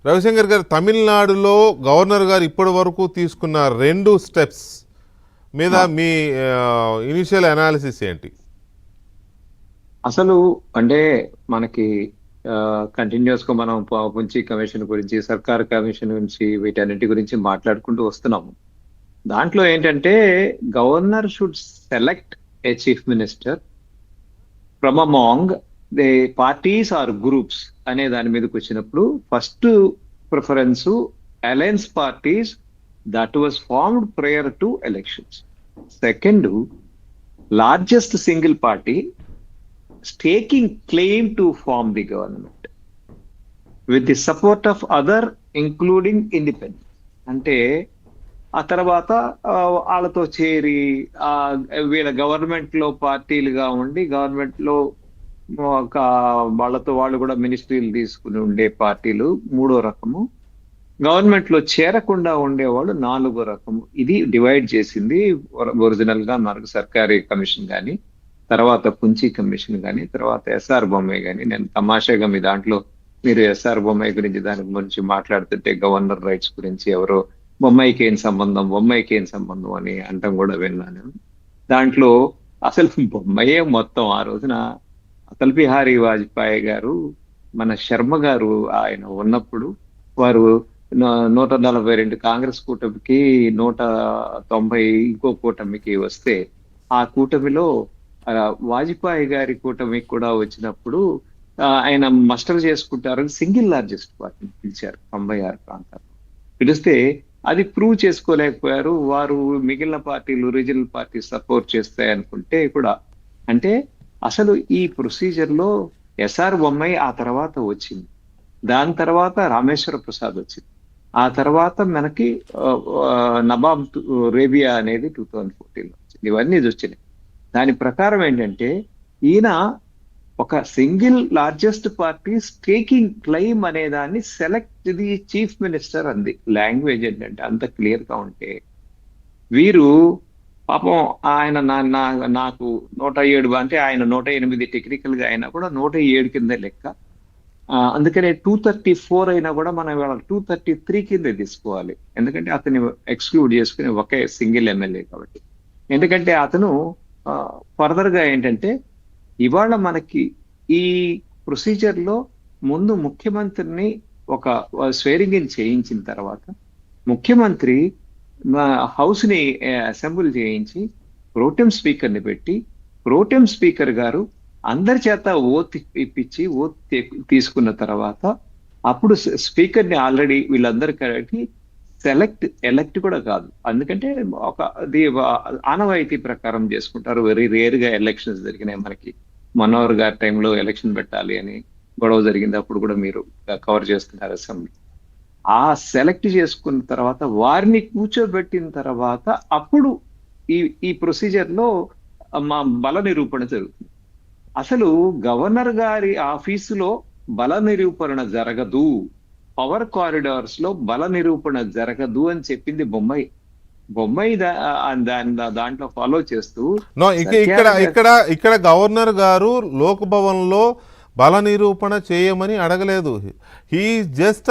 రవిశంకర్ గారు, తమిళనాడులో గవర్నర్ గారు ఇప్పటి వరకు తీసుకున్న 2 స్టెప్స్ మీద మీ ఇనిషియల్ అనాలిసిస్ ఏంటి? అసలు అంటే మనకి కంటిన్యూస్ గా మనం పుంచి కమిషన్ గురించి, సర్కార్ కమిషన్ గురించి, వీటన్నిటి గురించి మాట్లాడుకుంటూ వస్తున్నాము. దాంట్లో ఏంటంటే governor should select a chief minister from among the parties or groups అనే దాని మీదకి వచ్చినప్పుడు first preference alliance parties that was formed prior to elections. Second, largest single party staking claim to form the government with the support of other including independents. అంటే ఆ తర్వాత వాళ్ళతో చేరి వీళ్ళ గవర్నమెంట్ లో పార్టీలుగా ఉండి గవర్నమెంట్ లో ఒక వాళ్ళతో వాళ్ళు కూడా మినిస్ట్రీలు తీసుకుని ఉండే పార్టీలు 3వ రకము, గవర్నమెంట్ లో చేరకుండా ఉండేవాళ్ళు 4వ రకము. ఇది డివైడ్ చేసింది ఒరిజినల్ గా మనకు సర్కారీ కమిషన్ కానీ, తర్వాత పుంచి కమిషన్ కానీ, తర్వాత ఎస్ఆర్ బొమ్మాయి కానీ. నేను తమాషాగా మీ దాంట్లో మీరు ఎస్ఆర్ బొమ్మాయి గురించి దాని గురించి మాట్లాడుతుంటే గవర్నర్ రైట్స్ గురించి ఎవరో బొమ్మాయికి ఏం సంబంధం అని అంటాం కూడా విన్నాను. దాంట్లో అసలు బొమ్మాయే మొత్తం ఆ రోజున అటల్ బిహారీ వాజ్పేయి గారు, మన శర్మ గారు ఆయన ఉన్నప్పుడు వారు 142 కాంగ్రెస్ కూటమికి 190 ఇంకో కూటమికి వస్తే ఆ కూటమిలో వాజ్పేయి గారి కూటమికి కూడా వచ్చినప్పుడు ఆయన మస్టర్ చేసుకుంటారు. సింగిల్ లార్జెస్ట్ పార్టీని పిలిచారు 96 ప్రాంతాలు. పిలిస్తే అది ప్రూవ్ చేసుకోలేకపోయారు. వారు మిగిలిన పార్టీలు రీజనల్ పార్టీ సపోర్ట్ చేస్తాయి అనుకుంటే కూడా, అంటే అసలు ఈ ప్రొసీజర్ లో ఎస్ఆర్ బొమ్మాయి ఆ తర్వాత వచ్చింది. దాని తర్వాత రామేశ్వర ప్రసాద్ వచ్చింది. ఆ తర్వాత మనకి నవాబ్ రేబియా అనేది 2014 వచ్చింది. ఇవన్నీ వచ్చినాయి. దాని ప్రకారం ఏంటంటే ఈయన ఒక single largest party staking claim అనే దాన్ని సెలెక్ట్ ది చీఫ్ మినిస్టర్ అంది. లాంగ్వేజ్ ఏంటంటే అంత క్లియర్ గా ఉంటే వీరు పాపం ఆయన నాకు 107 అంటే ఆయన 108 టెక్నికల్ గా అయినా కూడా 107 కింద లెక్క. అందుకనే 234 అయినా కూడా మనం ఇవాళ 233 కింద తీసుకోవాలి. ఎందుకంటే అతన్ని ఎక్స్క్లూడ్ చేసుకుని ఒకే సింగిల్ ఎమ్మెల్యే కాబట్టి. ఎందుకంటే అతను ఫర్దర్ గా ఏంటంటే ఇవాళ మనకి ఈ ప్రొసీజర్ లో ముందు ముఖ్యమంత్రిని ఒక స్వేరింగ్ ఇన్ చేయించిన తర్వాత ముఖ్యమంత్రి హౌస్ ని అసెంబ్లీ చేయించి ప్రోటెం స్పీకర్ ని పెట్టి ప్రోటెం స్పీకర్ గారు అందరి చేత ఓత్ ఇప్పించి ఓత్ తీసుకున్న తర్వాత అప్పుడు స్పీకర్ ని ఆల్రెడీ వీళ్ళందరికీ ఎలక్ట్ కూడా కాదు. అందుకంటే ఒక ఆనవాయితీ ప్రకారం చేసుకుంటారు. వెరీ రేర్ గా ఎలక్షన్స్ జరిగినాయి. మనకి మనోహర్ గారి టైంలో ఎలక్షన్ పెట్టాలి అని గొడవ జరిగింది. అప్పుడు కూడా మీరు కవర్ చేస్తున్నారు అసెంబ్లీ. ఆ సెలెక్ట్ చేసుకున్న తర్వాత వారిని కూర్చోబెట్టిన తర్వాత అప్పుడు ఈ ప్రొసీజర్ లో మా బల నిరూపణ జరుగుతుంది. అసలు గవర్నర్ గారి ఆఫీసులో బల నిరూపణ జరగదు, పవర్ కారిడార్స్ లో బల నిరూపణ జరగదు అని చెప్పింది బొమ్మాయి దాంట్లో ఫాలో చేస్తూ ఇక్కడ గవర్నర్ గారు లోక్ భవన్ లో బల నిరూపణ చేయమని అడగలేదు. He just